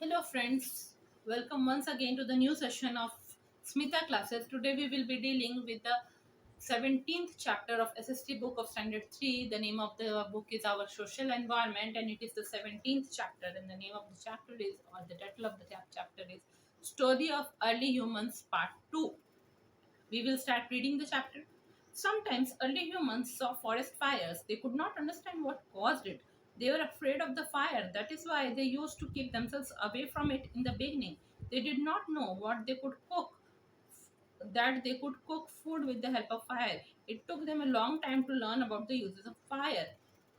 Hello friends, welcome once again to the new session of Smita classes. Today we will be dealing with the 17th chapter of SST book of standard 3. The name of the book is Our Social Environment and it is the 17th chapter, and the name of the chapter is, or the title of the chapter is Story of Early Humans Part 2. We will start reading the chapter. Sometimes early humans saw forest fires. They could not understand what caused it. They were afraid of the fire. That is why they used to keep themselves away from it in the beginning. They did not know what they could cook, that they could cook food with the help of fire. It took them a long time to learn about the uses of fire.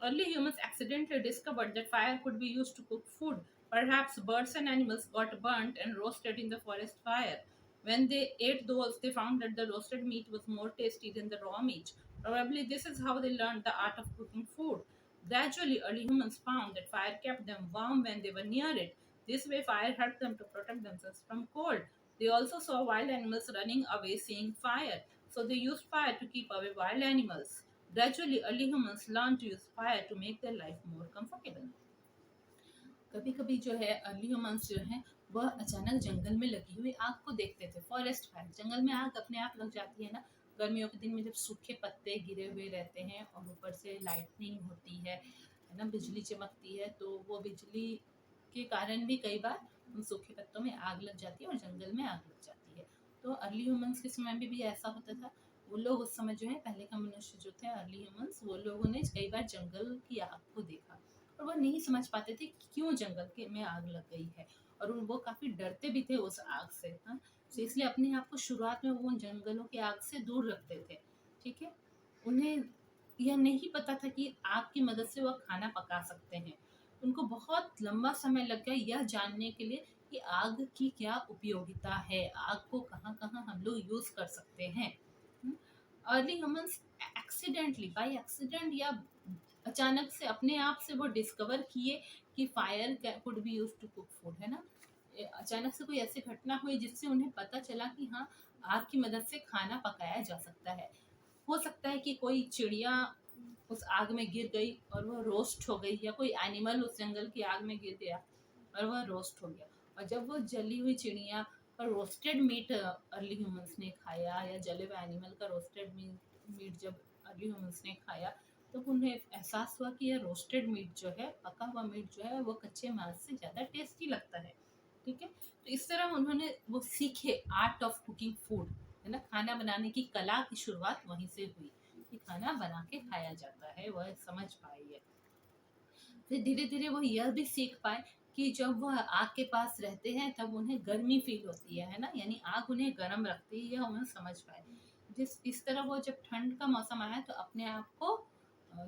Early humans accidentally discovered that fire could be used to cook food. Perhaps birds and animals got burnt and roasted in the forest fire. When they ate those, they found that the roasted meat was more tasty than the raw meat. Probably this is how they learned the art of cooking food. Gradually, early humans found that fire kept them warm when they were near it. This way, fire helped them to protect themselves from cold. They also saw wild animals running away seeing fire, so they used fire to keep away wild animals. Gradually, early humans learned to use fire to make their life more comfortable. कभी कभी जो है early humans जो है वह अचानक जंगल में लगी हुई आग को देखते थे। फॉरेस्ट फायर, जंगल में आग अपने आप लग जाती है ना। गर्मियों के दिन में जब सूखे पत्ते गिरे हुए रहते हैं और ऊपर से लाइटनिंग होती है ना, बिजली चमकती है, तो वो बिजली के कारण भी कई बार उन सूखे पत्तों में आग लग जाती है और जंगल में आग लग जाती है। तो अर्ली ह्यूमंस के समय में भी ऐसा होता था। वो लोग उस समय जो है, पहले का मनुष्य जो थे अर्ली ह्यूमंस, वो लोगों ने कई बार जंगल की आग को देखा और वह नहीं समझ पाते थे कि क्यों जंगल के में आग लग गई है, और वो काफ़ी डरते भी थे उस आग से। हाँ, तो इसलिए अपने आप को शुरुआत में वो उन जंगलों की आग से दूर रखते थे। ठीक है, उन्हें यह नहीं पता था कि आग की मदद से वह खाना पका सकते हैं। उनको बहुत लंबा समय लग गया यह जानने के लिए कि आग की क्या उपयोगिता है, आग को कहाँ कहाँ हम लोग यूज़ कर सकते हैं। Early humans accidentally, by accident या अचानक से अपने आप से वो डिस्कवर किए कि fire could be use to cook food, है ना। अचानक से कोई ऐसी घटना हुई जिससे उन्हें पता चला कि हाँ, आग की मदद से खाना पकाया जा सकता है। हो सकता है कि कोई चिड़िया उस आग में गिर गई और वह रोस्ट हो गई, या कोई एनिमल उस जंगल की आग में गिर गया और वह रोस्ट हो गया। और जब वो जली हुई चिड़िया और रोस्टेड मीट अर्ली ह्यूमंस ने खाया, या जले हुए एनिमल का रोस्टेड मीट जब अर्ली ह्यूमंस ने खाया, तो उन्हें एहसास हुआ कि यह रोस्टेड मीट जो है, पका हुआ मीट जो है, वो कच्चे मांस से ज़्यादा टेस्टी लगता है। ठीक है, तो इस तरह उन्होंने वो सीखे आर्ट ऑफ कुकिंग फूड, है ना। खाना बनाने की कला की शुरुआत वहीं से हुई कि खाना बना के खाया जाता है, वह समझ पाए ये। फिर धीरे धीरे वो यह भी सीख पाए कि जब वह आग के पास रहते हैं तब उन्हें गर्मी फील होती है ना, यानी आग उन्हें गर्म रखती है, यह उन्हें समझ पाए। जिस इस तरह वो जब ठंड का मौसम आया तो अपने आप को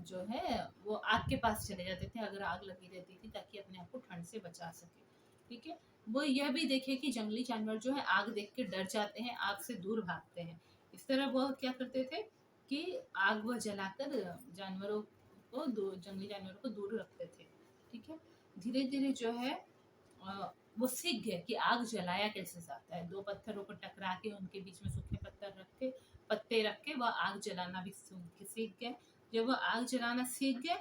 जो है वो आग के पास चले जाते थे अगर आग लगी रहती थी, ताकि अपने आप को ठंड से बचा सके। ठीक है, वो यह भी देखे कि जंगली जानवर जो है आग देख के डर जाते हैं, आग से दूर भागते हैं। इस तरह वो क्या करते थे कि आग वह जलाकर जानवरों को जंगली जानवरों को दूर रखते थे। ठीक है, धीरे धीरे जो है वो सीख गए कि आग जलाया कैसे जाता है। दो पत्थरों को टकरा के उनके बीच में सूखे पत्ते रख के वह आग जलाना भी सीख गए। जब वह आग जलाना सीख गए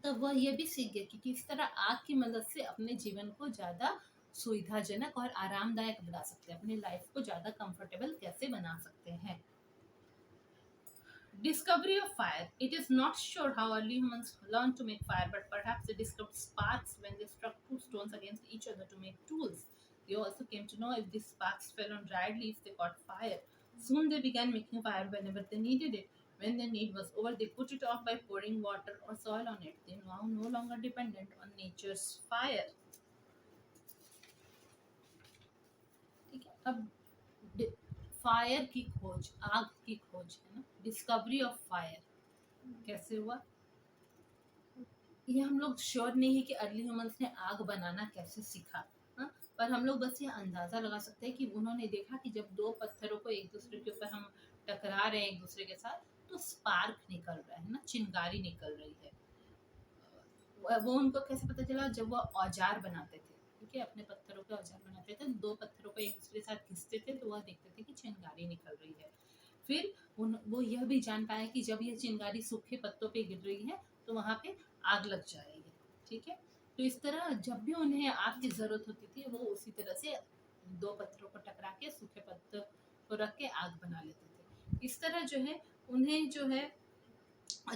तब वह ये भी सीख गए कि किस तरह आग की मदद से अपने जीवन को ज़्यादा सुविधाजनक और आरामदायक बना सकते हैं, अपनी लाइफ को ज़्यादा कंफर्टेबल कैसे बना सकते हैं। Discovery of fire. It is not sure how early humans learned to make fire, but perhaps they discovered sparks when they struck two stones against each other to make tools. They also came to know if these sparks fell on dried leaves, they caught fire. Soon they began making fire whenever they needed it. When the need was over, they put it off by pouring water or soil on it. They now no longer dependent on nature's fire. ठीक है, अब fire की खोज, आग की खोज, है ना। डिस्कवरी ऑफ फायर कैसे हुआ, ये हम लोग श्योर नहीं है कि अर्ली ह्यूमंस ने आग बनाना कैसे सीखा। हाँ, पर हम लोग बस ये अंदाज़ा लगा सकते हैं कि उन्होंने देखा कि जब दो पत्थरों को एक दूसरे के ऊपर हम टकरा रहे हैं एक दूसरे के साथ, तो स्पार्क निकल रहा है ना, चिंगारी निकल रही है। वो उनको कैसे पता चला, जब वो औजार बनाते थे। ठीक है, अपने पत्थरों के औजार बनाते थे, दो पत्थरों को एक दूसरे के साथ घिसते थे तो वह देखते थे कि चिंगारी निकल रही है। फिर वो यह भी जान पाए कि जब यह चिंगारी सूखे पत्तों पे गिर रही है तो वहाँ पे आग लग जाएगी। ठीक है, तो इस तरह जब भी उन्हें आग की ज़रूरत होती थी वो उसी तरह से दो पत्थरों को टकरा के सूखे पत्थर को रख के आग बना लेते थे। इस तरह जो है उन्हें जो है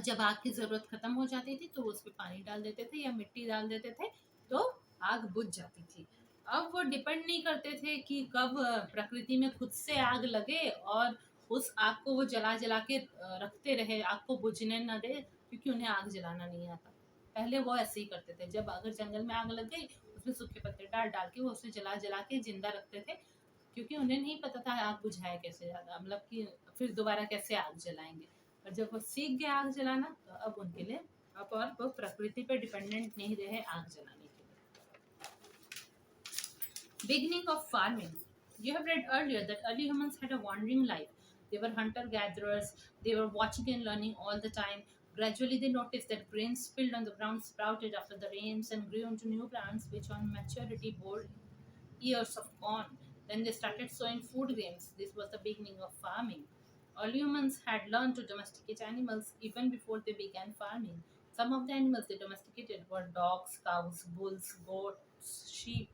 जब आग की ज़रूरत ख़त्म हो जाती थी तो वो उसमें पानी डाल देते थे या मिट्टी डाल देते थे, तो आग बुझ जाती थी। अब वो डिपेंड नहीं करते थे कि कब प्रकृति में खुद से आग लगे और उस आग को वो जला के रखते रहे, आग को बुझने ना दे, क्योंकि उन्हें आग जलाना नहीं आता। पहले वो ऐसे ही करते थे, जब अगर जंगल में आग लग गई उसमें सूखे पत्ते डाल डाल के वो उसे जला के जिंदा रखते थे, क्योंकि उन्हें नहीं पता था आग बुझाए कैसे ज़्यादा, मतलब कि फिर दोबारा कैसे आग जलाएंगे। और जब वो सीख गए आग जलाना तो अब उनके लिए अब और वो प्रकृति पे डिपेंडेंट नहीं रहे आग जलाने के लिए। Beginning of farming. You have read earlier that early humans had a wandering life. They were hunter gatherers, they were watching and learning all the time. Gradually, they noticed that grains spilled on the ground sprouted after the rains and grew into new plants, which on maturity bore ears of corn. Then they started sowing food grains. This was the beginning of farming. Early humans had learned to domesticate animals even before they began farming. Some of the animals they domesticated were dogs, cows, bulls, goats, sheep,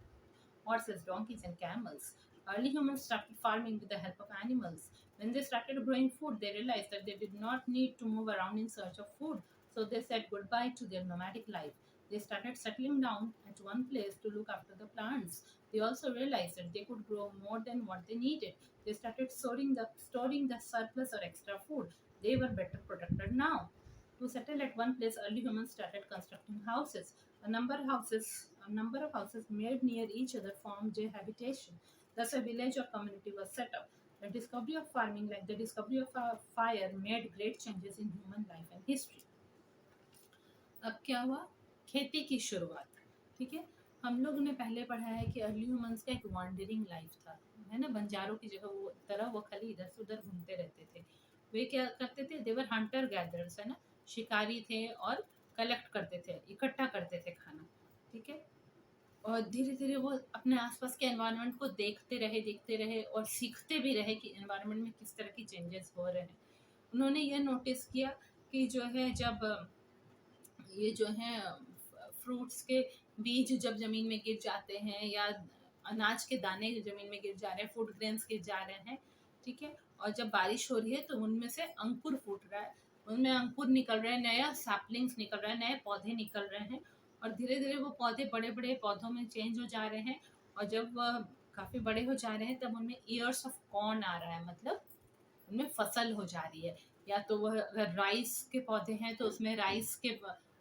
horses, donkeys, and camels. Early humans started farming with the help of animals. When they started growing food, they realized that they did not need to move around in search of food, so they said goodbye to their nomadic life. They started settling down at one place to look after the plants. They also realized that they could grow more than what they needed. They started storing the surplus or extra food. They were better protected now. To settle at one place, early humans started constructing houses. A number of houses made near each other formed a habitation. Thus, a village or community was set up. The discovery of farming, like the discovery of fire, made great changes in human life and history. अब क्या हुआ, खेती की शुरुआत। ठीक है, हम लोग ने पहले पढ़ा है कि अर्ली ह्यूमंस का एक वॉन्डरिंग लाइफ था, है ना, बंजारों की जगह वो तरह वो खाली इधर से उधर घूमते रहते थे। वे क्या करते थे, देवर हंटर गैदरर्स, है ना, शिकारी थे और कलेक्ट करते थे, इकट्ठा करते थे खाना। ठीक है, और धीरे धीरे वो अपने आसपास के एनवायरनमेंट को देखते रहे और सीखते भी रहे कि एनवायरनमेंट में किस तरह की चेंजेस हो रहे हैं। उन्होंने ये नोटिस किया कि जो है जब ये जो है फ्रूट्स के बीज जब ज़मीन में गिर जाते हैं या अनाज के दाने ज़मीन में गिर जा रहे हैं, फूड ग्रेन्स गिर जा रहे हैं, ठीक है, और जब बारिश हो रही है तो उनमें से अंकुर फूट रहा है, उनमें अंकुर निकल रहे हैं, नया सैपलिंग्स निकल रहे हैं, नए पौधे निकल रहे हैं, और धीरे धीरे वो पौधे बड़े बड़े पौधों में चेंज हो जा रहे हैं। और जब काफ़ी बड़े हो जा रहे हैं तब उनमें ईयर्स ऑफ कॉर्न आ रहा है, मतलब उनमें फसल हो जा रही है। या तो वह अगर राइस के पौधे हैं तो उसमें राइस के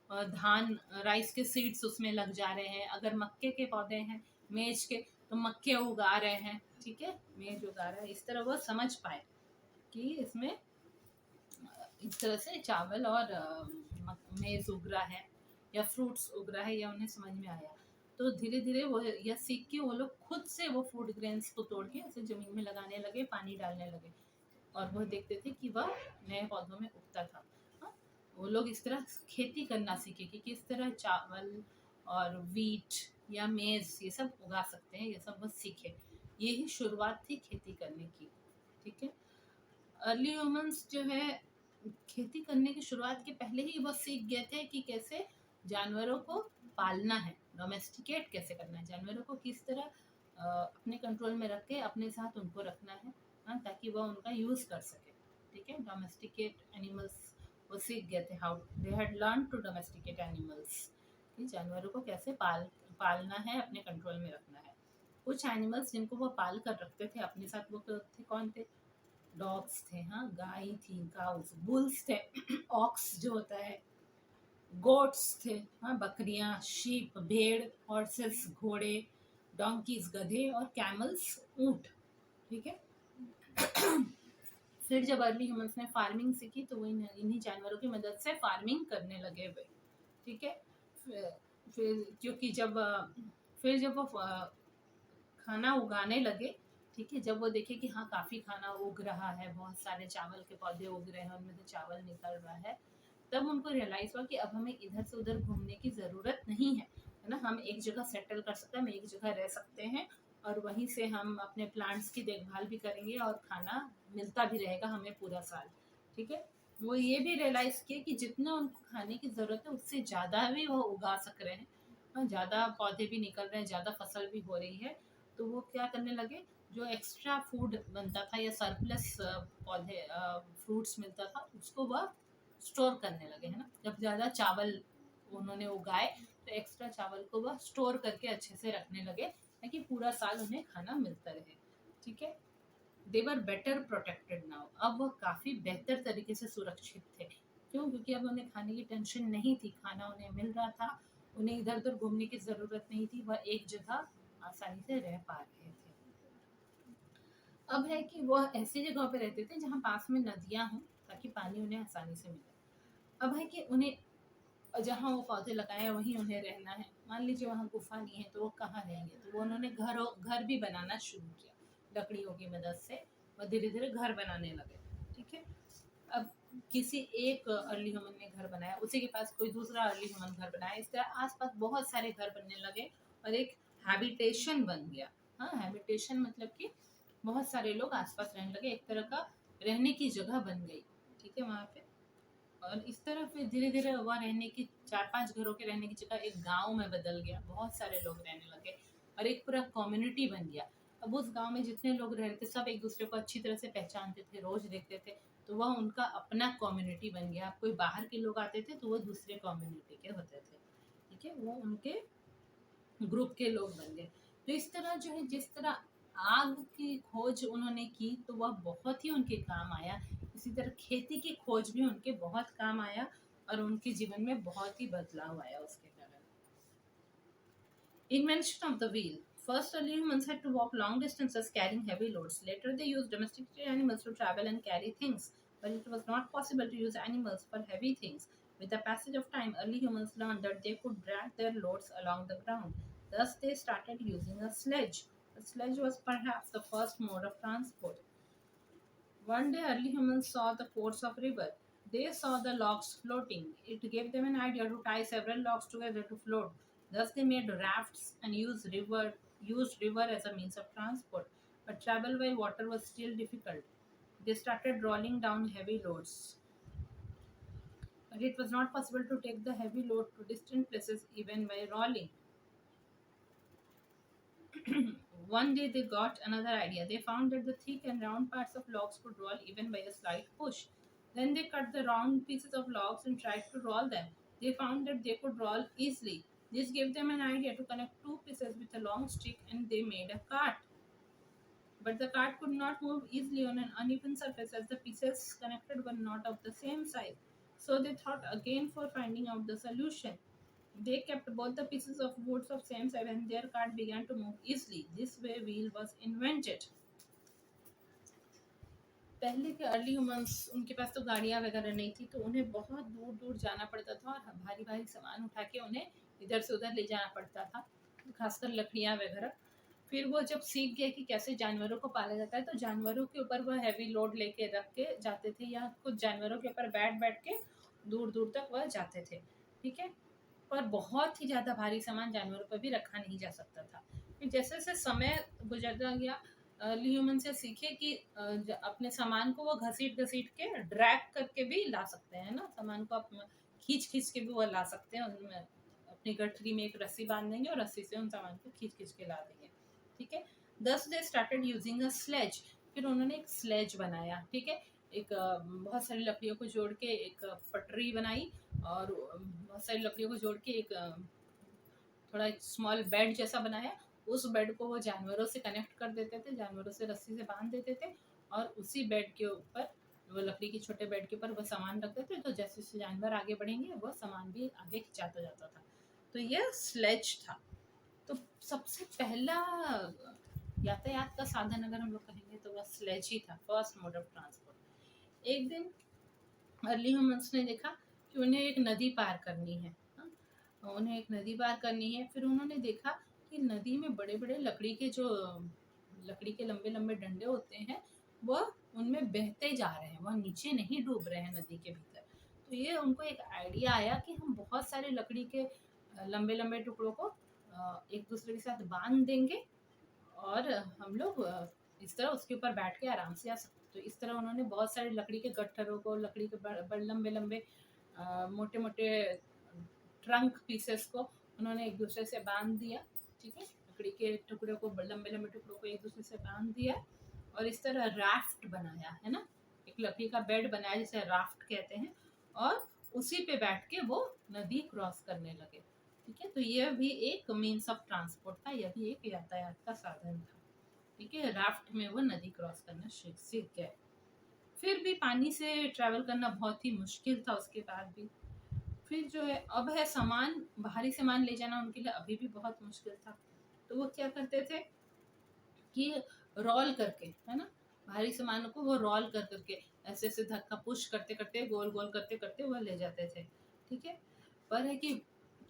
धान, राइस के सीड्स उसमें लग जा रहे हैं। अगर मक्के के पौधे हैं, मेज के, तो मक्के उगा रहे हैं। ठीक है, मेज उगा रहा है। इस तरह वो समझ पाए कि इसमें इस तरह से चावल और मेज उग रहा है या फ्रूट्स उग रहा है, या उन्हें समझ में आया। तो धीरे धीरे वो यह सीख के वो लोग खुद से वो फूड ग्रेन्स को तोड़ के ऐसे ज़मीन में लगाने लगे, पानी डालने लगे, और वो देखते थे कि वह नए पौधों में उगता था। हाँ? वो लोग इस तरह खेती करना सीखे कि किस तरह चावल और वीट या मेज़ ये सब उगा सकते हैं, ये सब वो सीखे। ये ही शुरुआत थी खेती करने की। ठीक है, अर्ली ह्यूमंस जो है खेती करने की शुरुआत के पहले ही वो सीख गए थे कि कैसे जानवरों को पालना है, डोमेस्टिकेट कैसे करना है, जानवरों को किस तरह अपने कंट्रोल में रख के अपने साथ उनको रखना है, हाँ, ताकि वह उनका यूज़ कर सके। ठीक है, डोमेस्टिकेट एनिमल्स वो सीख गए थे, how they had learn to domesticate animals, कि जानवरों को कैसे पालना है, अपने कंट्रोल में रखना है। कुछ एनिमल्स जिनको वो पाल कर रखते थे अपने साथ, वो थे कौन थे, डॉग्स थे, हाँ, गाय थी, काउस, बुल्स थे, ऑक्स जो होता है, गोट्स थे, हाँ, बकरियां, शीप, भेड़, हॉर्सेस, घोड़े, डोंकीज, गधे, और कैमल्स, ऊंट। ठीक है, फिर जब अर्ली ह्यूमंस ने फार्मिंग सीखी तो वो इन्हीं जानवरों की मदद से फार्मिंग करने लगे हुए। ठीक है, फिर क्योंकि फिर जब वो खाना उगाने लगे, ठीक है, जब वो देखे कि हाँ काफ़ी खाना उग रहा है, बहुत सारे चावल के पौधे उग रहे हैं, उनमें से चावल निकल रहा है, तब उनको रियलाइज़ हुआ कि अब हमें इधर से उधर घूमने की ज़रूरत नहीं है ना, हम एक जगह सेटल कर सकते हैं, हम एक जगह रह सकते हैं, और वहीं से हम अपने प्लांट्स की देखभाल भी करेंगे और खाना मिलता भी रहेगा हमें पूरा साल। ठीक है, वो ये भी रियलाइज़ किए कि जितना उनको खाने की ज़रूरत है उससे ज़्यादा भी वो उगा सक रहे हैं, ज़्यादा पौधे भी निकल रहे हैं, ज़्यादा फसल भी हो रही है, तो वो क्या करने लगे, जो एक्स्ट्रा फूड बनता था या सरप्लस पौधे फ्रूट्स मिलता था, उसको वह स्टोर करने लगे, है ना। जब ज़्यादा चावल उन्होंने उगाए तो एक्स्ट्रा चावल को वह स्टोर करके अच्छे से रखने लगे, ताकि पूरा साल उन्हें खाना मिलता रहे। ठीक है, दे वर बेटर प्रोटेक्टेड नाउ, अब वह काफ़ी बेहतर तरीके से सुरक्षित थे। क्यों? क्योंकि अब उन्हें खाने की टेंशन नहीं थी, खाना उन्हें मिल रहा था, उन्हें इधर उधर घूमने की ज़रूरत नहीं थी, वह एक जगह आसानी से रह पा रहे थे। अब है कि वह ऐसी जगह पे रहते थे जहाँ पास में नदियाँ हों, ताकि पानी उन्हें आसानी से मिले। अब है कि उन्हें जहाँ वो पौधे लगाए हैं वहीं उन्हें रहना है। मान लीजिए वहाँ गुफा नहीं है तो वो कहाँ रहेंगे, तो वो उन्होंने घर भी बनाना शुरू किया लकड़ियों की मदद से, और धीरे धीरे घर बनाने लगे। ठीक है, अब किसी एक अर्ली ह्यूमन ने घर बनाया, उसी के पास कोई दूसरा अर्ली ह्यूमन घर बनाया, इस तरह आसपास बहुत सारे घर बनने लगे और एक हैबिटेशन बन गया। हाँ, हैबिटेशन मतलब कि बहुत सारे लोग आसपास रहने लगे, एक तरह का रहने की जगह बन गई। ठीक है, वहाँ पे, और इस तरह फिर धीरे धीरे वहाँ रहने की 4-5 घरों के रहने की जगह एक गांव में बदल गया, बहुत सारे लोग रहने लगे और एक पूरा कम्युनिटी बन गया। अब उस गांव में जितने लोग रह रहे थे सब एक दूसरे को अच्छी तरह से पहचानते थे, रोज देखते थे, तो वह उनका अपना कम्युनिटी बन गया। अब कोई बाहर के लोग आते थे तो वो दूसरे कम्युनिटी के होते थे। ठीक है, वो उनके ग्रुप के लोग बन गए। तो इस तरह जो है, जिस तरह आग की खोज उन्होंने की तो वह बहुत ही उनके काम आया, इसी तरह खेती की खोज भी उनके बहुत काम आया और उनके जीवन में बहुत ही बदलाव आया उसके कारण। Invention of the wheel. First, early humans had to walk long distances carrying heavy loads. Later, they used domesticated animals to travel and carry things. But it was not possible to use animals for heavy things. With the passage of time, early humans learned that they could drag their loads along the ground. Thus, they started using a sledge. A sledge was perhaps the first mode of transport. One day, early humans saw the course of river. They saw the logs floating. It gave them an idea to tie several logs together to float. Thus, they made rafts and used river as a means of transport. But travel by water was still difficult. They started rolling down heavy loads. But it was not possible to take the heavy load to distant places even by rolling. One day they got another idea. They found that the thick and round parts of logs could roll even by a slight push. Then they cut the round pieces of logs and tried to roll them. They found that they could roll easily. This gave them an idea to connect two pieces with a long stick and they made a cart. But the cart could not move easily on an uneven surface as the pieces connected were not of the same size. So they thought again for finding out the solution. They kept both the pieces of wood of same size and their cart began to move easily. This way wheel was invented. पहले के early humans, उनके पास तो गाड़ियाँ वगैरह नहीं थी, तो उन्हें बहुत दूर दूर जाना पड़ता था और भारी भारी सामान उठा के उन्हें इधर से उधर ले जाना पड़ता था, खासकर लकड़ियाँ वगैरह। फिर वो जब सीख गए कि कैसे जानवरों को पाला जाता है, तो जानवरों के ऊपर वह हैवी लोड लेके रख के जाते थे, या कुछ जानवरों के ऊपर बैठ बैठ के दूर दूर तक वह जाते थे। ठीक है, पर बहुत ही ज़्यादा भारी सामान जानवरों पर भी रखा नहीं जा सकता था। फिर जैसे जैसे समय गुजरता गया, अर्ली ह्यूमन से सीखे कि अपने सामान को वो घसीट घसीट के ड्रैग करके भी ला सकते हैं ना, सामान को खींच खींच के भी वो ला सकते हैं। उनमें अपनी गठरी में एक रस्सी बांध देंगे और रस्सी से उन सामान को खींच खींच के ला देंगे। ठीक है, thus they started using a sledge. फिर उन्होंने एक स्लेज बनाया। ठीक है, एक बहुत सारी लकड़ियों को जोड़ के एक पटरी बनाई और बहुत सारी लकड़ियों को जोड़ के एक थोड़ा स्मॉल बेड जैसा बनाया। उस बेड को वो जानवरों से कनेक्ट कर देते थे, जानवरों से रस्सी से बांध देते थे और उसी बेड के ऊपर, वो लकड़ी के छोटे बेड के ऊपर वो सामान रखते थे, तो जैसे जैसे जानवर आगे बढ़ेंगे वो सामान भी आगे खिंचाता जाता था। तो यह स्लेज था। तो सबसे पहला यातायात का साधन अगर हम लोग कहेंगे तो वह स्लेज ही था, फर्स्ट मोड ऑफ ट्रांसपोर्ट। एक दिन अर्ली ह्यूमंस ने देखा कि उन्हें एक नदी पार करनी है। उन्हें एक नदी पार करनी है। फिर उन्होंने देखा कि नदी में बड़े बड़े लकड़ी के लंबे लंबे डंडे होते हैं, वह उनमें बहते जा रहे हैं, वह नीचे नहीं डूब रहे हैं नदी के भीतर। तो ये उनको एक आइडिया आया कि हम बहुत सारे लकड़ी के लंबे लंबे टुकड़ों को एक दूसरे के साथ बांध देंगे और हम लोग इस तरह उसके ऊपर बैठ के आराम से आ सकते। तो इस तरह उन्होंने बहुत सारे लकड़ी के गट्ठरों को, लकड़ी के बड़े लंबे लंबे मोटे मोटे ट्रंक पीसेस को उन्होंने एक दूसरे से बांध दिया, ठीक है, लकड़ी के टुकड़े को, लंबे लंबे टुकड़ों को एक दूसरे से बांध दिया और इस तरह राफ्ट बनाया, है ना, एक लकड़ी का बेड बनाया जिसे राफ्ट कहते हैं, और उसी पे बैठ के वो नदी क्रॉस करने लगे। ठीक है, तो यह भी एक मीन्स ऑफ ट्रांसपोर्ट था, यह भी एक यातायात का साधन था। ठीक है, राफ्ट में वो नदी क्रॉस करना सीख गए। फिर भी पानी से ट्रैवल करना बहुत ही मुश्किल था उसके बाद भी। फिर जो है, अब है सामान, भारी सामान ले जाना उनके लिए अभी भी बहुत मुश्किल था। तो वो क्या करते थे कि रोल करके, है ना, भारी सामानों को वो रोल कर करके ऐसे ऐसे धक्का पुश करते करते, गोल गोल करते करते वो ले जाते थे। ठीक है, पर है कि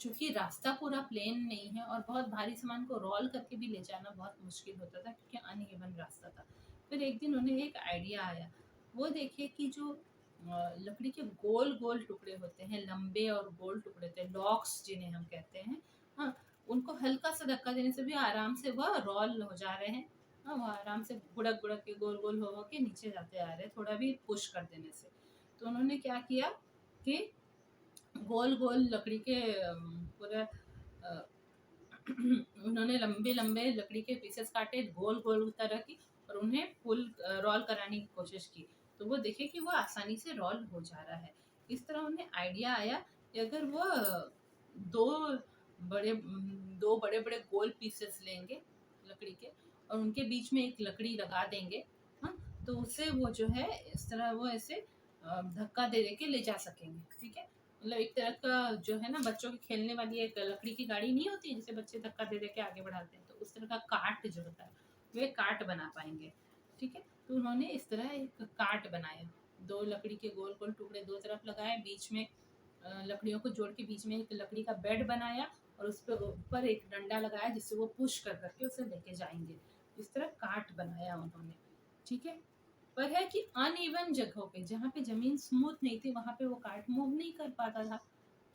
चूंकि रास्ता पूरा प्लेन नहीं है और बहुत भारी सामान को रोल करके भी ले जाना बहुत मुश्किल होता था क्योंकि अनइवन रास्ता था। फिर एक दिन उन्हें एक आइडिया आया। वो देखिए कि जो लकड़ी के गोल गोल टुकड़े होते हैं, लंबे और गोल टुकड़े होते हैं, लॉक्स जिन्हें हम कहते हैं, हाँ, उनको हल्का सा धक्का देने से भी आराम से वह रोल हो जा रहे हैं। हाँ, वो आराम से बुड़क बुड़क के गोल गोल हो के नीचे जाते आ रहे हैं, थोड़ा भी पुश कर देने से। तो उन्होंने क्या किया कि गोल गोल लकड़ी के पूरा उन्होंने लंबे लंबे लकड़ी के पीसेस काटे गोल गोल तरह की, और उन्हें फुल रोल कराने की कोशिश की। तो वो देखे कि वो आसानी से रोल हो जा रहा है। इस तरह उन्हें आइडिया आया कि अगर वो दो बड़े दो बड़े बड़े गोल पीसेस लेंगे लकड़ी के और उनके बीच में एक लकड़ी लगा देंगे, हाँ, तो उससे वो जो है इस तरह वो ऐसे धक्का दे दे के ले जा सकेंगे। ठीक है, मतलब एक तरह का जो है ना, बच्चों की खेलने वाली एक लकड़ी की गाड़ी नहीं होती जिसे बच्चे धक्का दे दे के आगे बढ़ाते हैं, तो उस तरह का काट जो होता है वे काट बना पाएंगे। ठीक है, तो उन्होंने इस तरह एक काट बनाया, दो लकड़ी के गोल गोल टुकड़े दो तरफ लगाए, बीच में लकड़ियों को जोड़ के बीच में एक लकड़ी का बेड बनाया और उस पर ऊपर एक डंडा लगाया जिससे वो पुश कर करके उसे लेके जाएंगे। इस तरह काट बनाया उन्होंने। ठीक है, पर है कि अनइवन जगहों पे, जहाँ पे जमीन स्मूथ नहीं थी, वहां पे वो कार्ट मूव नहीं कर पाता था।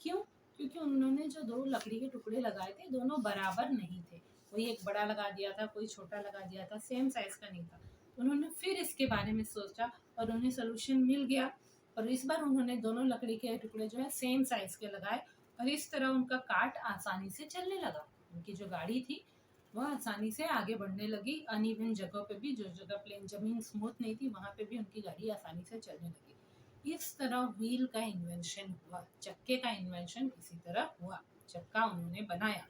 क्यों? क्योंकि उन्होंने जो दो लकड़ी के टुकड़े लगाए थे दोनों बराबर नहीं थे, कोई एक बड़ा लगा दिया था, कोई छोटा लगा दिया था, सेम साइज का नहीं था। उन्होंने फिर इसके बारे में सोचा और उन्हें सोल्यूशन मिल गया, और इस बार उन्होंने दोनों लकड़ी के टुकड़े जो है सेम साइज के लगाए, और इस तरह उनका कार्ट आसानी से चलने लगा। उनकी जो गाड़ी थी वह आसानी से आगे बढ़ने लगी, अनइवन जगहों पे भी, जो जगह प्लेन जमीन स्मूथ नहीं थी वहां पे भी उनकी गाड़ी आसानी से चलने लगी। इस तरह व्हील का इन्वेंशन हुआ, चक्के का इन्वेंशन इसी तरह हुआ, चक्का उन्होंने बनाया।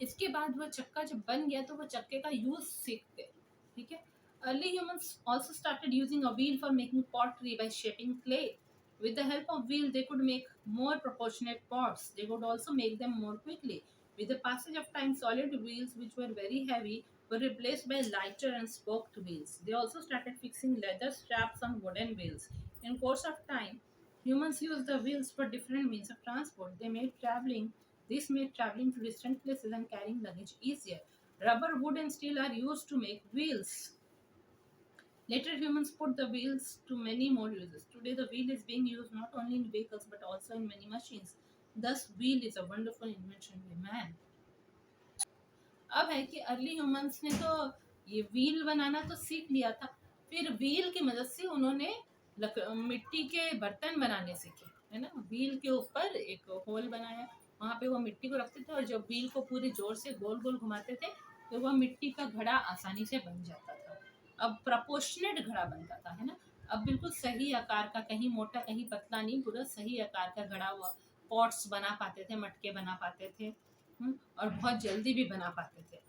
इसके बाद वह चक्का जब बन गया तो वह चक्के का यूज सीख गए। ठीक है, early humans also started using a wheel for making pottery by shaping clay. With the help of wheel, they could make more proportionate pots. They could also make them more quickly. With the passage of time, solid wheels, which were very heavy, were replaced by lighter and spoked wheels. They also started fixing leather straps on wooden wheels. In course of time, humans used the wheels for different means of transport. This made traveling to distant places and carrying luggage easier. Rubber, wood, and steel are used to make wheels. Later, humans put the wheels to many more uses. Today, the wheel is being used not only in vehicles but also in many machines. Thus, wheel is a wonderful invention by man. अब है कि early humans ने तो ये wheel बनाना तो सीख लिया था, फिर व्हील की मदद से उन्होंने मिट्टी के बर्तन बनाने सीखे, है ना, व्हील के ऊपर एक होल बनाया, वहां पे वो मिट्टी को रखते थे और जब व्हील को पूरे जोर से गोल गोल घुमाते थे तो वह मिट्टी का घड़ा आसानी से बन जाता था। अब प्रपोर्शनेट घड़ा बनता था, है ना, अब बिल्कुल सही आकार का, कहीं मोटा कहीं पतला नहीं, पूरा सही आकार का घड़ा हुआ, पॉट्स बना पाते थे, मटके बना पाते थे, और बहुत जल्दी भी बना पाते थे।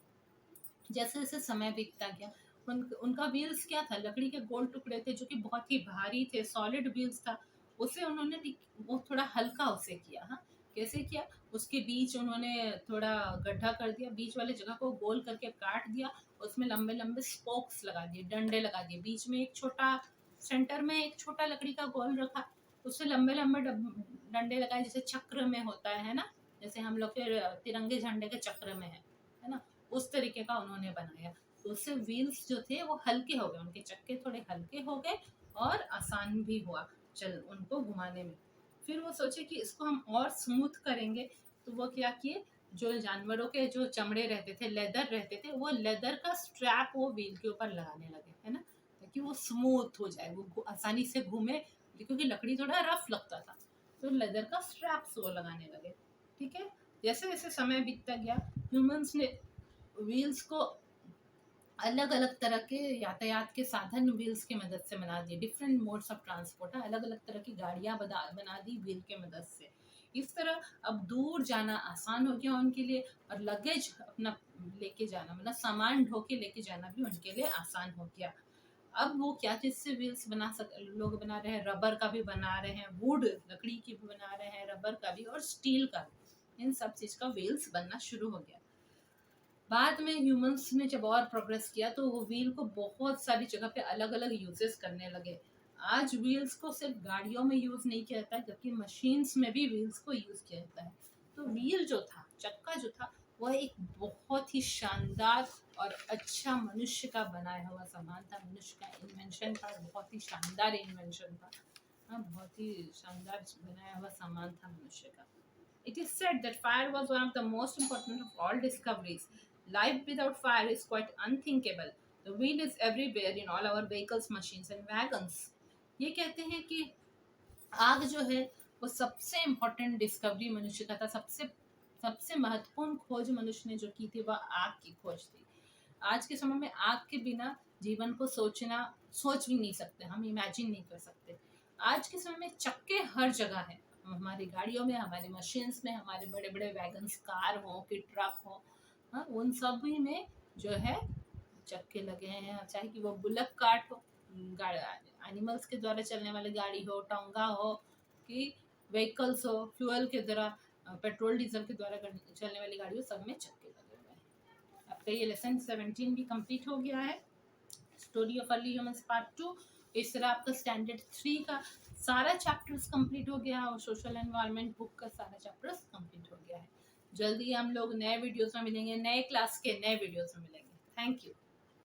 जैसे जैसे समय बीतता गया, उनका व्हील्स क्या था, लकड़ी के गोल टुकड़े थे जो कि बहुत ही भारी थे, सॉलिड व्हील्स था, उसे उन्होंने वो थोड़ा हल्का उसे किया। हाँ, कैसे किया, उसके बीच उन्होंने थोड़ा गड्ढा कर दिया, बीच वाले जगह को गोल करके काट दिया, उसमें लंबे लंबे स्पोक्स लगा दिए, डंडे लगा दिए, बीच में एक छोटा, सेंटर में एक छोटा लकड़ी का गोल रखा, उससे लंबे लंबे डंडे लगाए जैसे चक्र में होता है ना, जैसे हम लोग के तिरंगे झंडे के चक्र में है ना, उस तरीके का उन्होंने बनाया। तो उससे व्हील्स जो थे वो हल्के हो गए, उनके चक्के थोड़े हल्के हो गए और आसान भी हुआ चल उनको घुमाने में। फिर वो सोचे कि इसको हम और स्मूथ करेंगे, तो वो क्या किए, जो जानवरों के जो चमड़े रहते थे, लेदर रहते थे, वो लेदर का स्ट्रैप वो व्हील के ऊपर लगाने लगे, है ना, ताकि वो स्मूथ हो जाए, वो आसानी से घूमे, क्योंकि लकड़ी थोड़ा रफ लगता था, तो लेदर का स्ट्रैप्स वो लगाने लगे। ठीक है। जैसे जैसे समय बीतता गया, ह्यूमंस ने व्हील्स को अलग अलग तरह के यातायात के साधन व्हील्स की मदद से बना दिए। डिफरेंट मोड्स ऑफ ट्रांसपोर्ट, अलग अलग तरह की गाड़ियां बना दी व्हील के मदद से। इस तरह अब दूर जाना आसान हो गया उनके लिए, और लगेज अपना लेके जाना, मतलब सामान ढो के लेके जाना भी उनके लिए आसान हो गया। अब वो क्या चीज से व्हील्स लोग बना रहे हैं, रबर का भी बना रहे हैं, वुड लकड़ी की भी बना रहे हैं, रबर का भी और स्टील का भी। इन सब चीज का व्हील्स बनना शुरू हो गया। बाद में ह्यूमंस ने जब और प्रोग्रेस किया तो वो व्हील को बहुत सारी जगह पे अलग अलग यूजेस करने लगे। आज व्हील्स को सिर्फ गाड़ियों में यूज नहीं किया जाता है, जबकि मशीन्स में भी व्हील्स को यूज किया जाता है। तो व्हील जो था, चक्का जो था, वह एक बहुत ही शानदार और अच्छा मनुष्य का बनाया हुआ सामान था, मनुष्य का इन्वेंशन था, बहुत ही शानदार इन्वेंशन था। हाँ, बहुत ही शानदार बनाया हुआ सामान था मनुष्य का। It is said that fire was one of the most important of all discoveries. Life without fire is quite unthinkable. The wheel is everywhere in all our vehicles, machines and wagons. ये कहते हैं कि आग जो है वो सबसे important discovery मनुष्य का था। सबसे सबसे महत्वपूर्ण खोज मनुष्य ने जो की थी वह आग की खोज थी। आज के समय में आग के बिना जीवन को सोच भी नहीं सकते, हम इमेजिन नहीं कर सकते। आज के समय में चक्के हर जगह है, हमारी गाड़ियों में, हमारे मशीन्स में, हमारे बड़े बड़े वैगन्स, कार हो कि ट्रक हो, हाँ, उन सभी में जो है चक्के लगे हैं। चाहे कि वो बुलक कार्ट हो, एनिमल्स के द्वारा चलने वाली गाड़ी हो, टोंगा हो, कि व्हीकल्स हो फ्यूल के द्वारा, पेट्रोल डीजल के द्वारा चलने वाली गाड़ी हो, सब में चक्के लगे हुए हैं। आपका ये लेसन 17 भी कंप्लीट हो गया है, story of early humans part 2। इस तरह आपका स्टैंडर्ड 3 का सारा चैप्टर्स कंप्लीट हो गया है, और सोशल एनवायरनमेंट बुक का सारा चैप्टर्स कंप्लीट हो गया है। जल्दी हम लोग नए वीडियोस में मिलेंगे, नए क्लास के नए वीडियोस में मिलेंगे। Thank you.